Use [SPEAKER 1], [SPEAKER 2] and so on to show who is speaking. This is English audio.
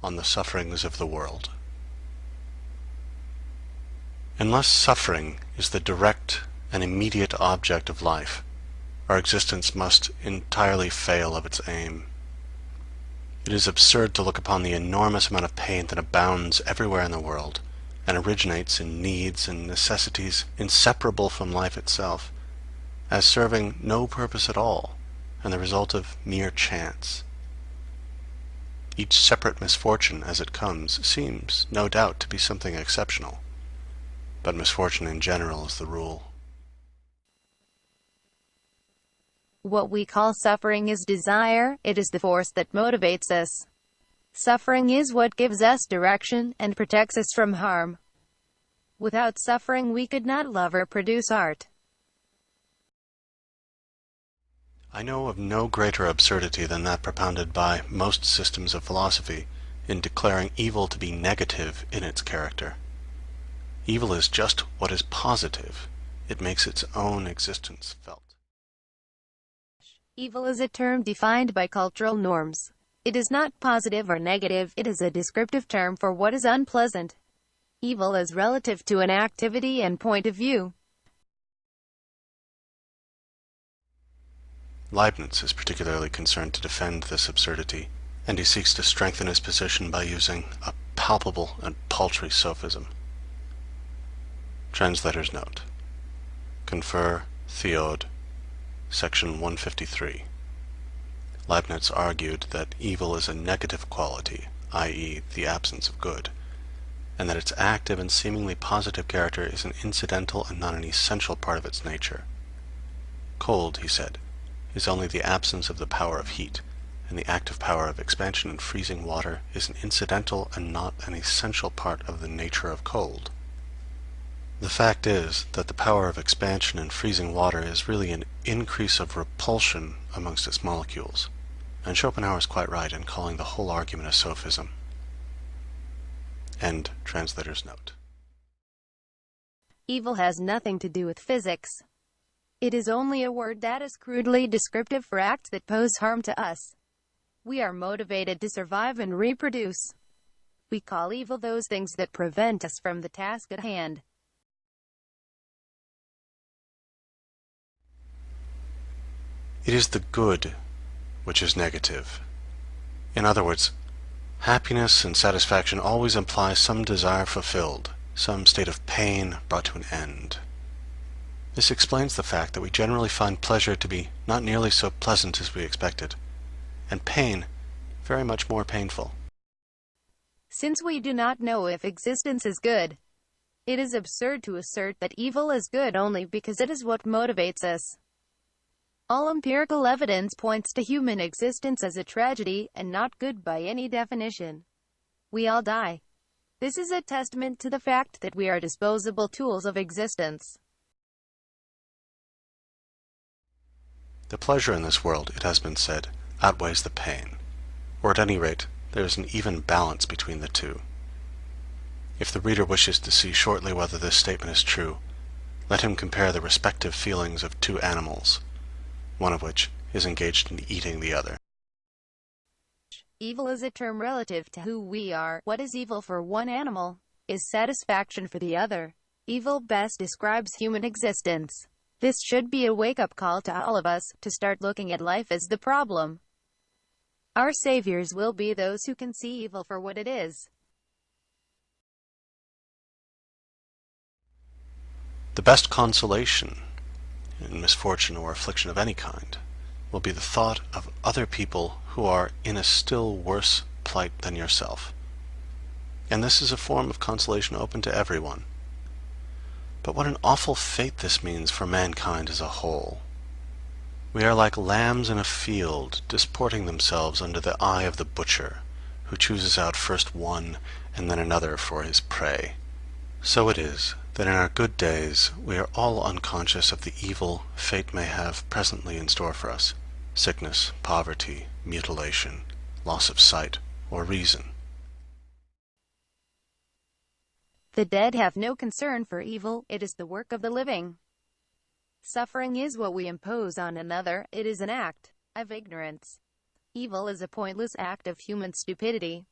[SPEAKER 1] on the sufferings of the world. Unless suffering is the direct and immediate object of life, our existence must entirely fail of its aim. It is absurd to look upon the enormous amount of pain that abounds everywhere in the world, and originates in needs and necessities inseparable from life itself, as serving no purpose at all, and the result of mere chance. Each separate misfortune as it comes seems, no doubt, to be something exceptional, but misfortune in general is the rule.
[SPEAKER 2] What we call suffering is desire. It is the force that motivates us. Suffering is what gives us direction and protects us from harm. Without suffering, we could not love or produce art.
[SPEAKER 1] I know of no greater absurdity than that propounded by most systems of philosophy in declaring evil to be negative in its character. Evil is just what is positive. It makes its own existence felt.
[SPEAKER 2] Evil is a term defined by cultural norms. It is not positive or negative, it is a descriptive term for what is unpleasant. Evil is relative to an activity and point of view.
[SPEAKER 1] Leibniz is particularly concerned to defend this absurdity, and he seeks to strengthen his position by using a palpable and paltry sophism. Translator's note. Confer Theod, section 153. Leibniz argued that evil is a negative quality, i.e., the absence of good, and that its active and seemingly positive character is an incidental and not an essential part of its nature. Cold, he said, is only the absence of the power of heat, and the active power of expansion in freezing water is an incidental and not an essential part of the nature of cold. The fact is that the power of expansion in freezing water is really an increase of repulsion amongst its molecules, and Schopenhauer is quite right in calling the whole argument a sophism. End translator's note.
[SPEAKER 2] Evil has nothing to do with physics. It is only a word that is crudely descriptive for acts that pose harm to us. We are motivated to survive and reproduce. We call evil those things that prevent us from the task at hand.
[SPEAKER 1] It is the good which is negative. In other words, happiness and satisfaction always imply some desire fulfilled, some state of pain brought to an end. This explains the fact that we generally find pleasure to be not nearly so pleasant as we expected, and pain very much more painful.
[SPEAKER 2] Since we do not know if existence is good, it is absurd to assert that evil is good only because it is what motivates us. All empirical evidence points to human existence as a tragedy, and not good by any definition. We all die. This is a testament to the fact that we are disposable tools of existence.
[SPEAKER 1] The pleasure in this world, it has been said, outweighs the pain, or at any rate, there is an even balance between the two. If the reader wishes to see shortly whether this statement is true, let him compare the respective feelings of two animals, one of which is engaged in eating the other.
[SPEAKER 2] Evil is a term relative to who we are. What is evil for one animal is satisfaction for the other. Evil best describes human existence. This should be a wake-up call to all of us, to start looking at life as the problem. Our saviors will be those who can see evil for what it is.
[SPEAKER 1] The best consolation in misfortune or affliction of any kind will be the thought of other people who are in a still worse plight than yourself. And this is a form of consolation open to everyone. But what an awful fate this means for mankind as a whole. We are like lambs in a field, disporting themselves under the eye of the butcher, who chooses out first one and then another for his prey. So it is that in our good days we are all unconscious of the evil fate may have presently in store for us: sickness, poverty, mutilation, loss of sight or reason.
[SPEAKER 2] The dead have no concern for evil, it is the work of the living. Suffering is what we impose on another, it is an act of ignorance. Evil is a pointless act of human stupidity.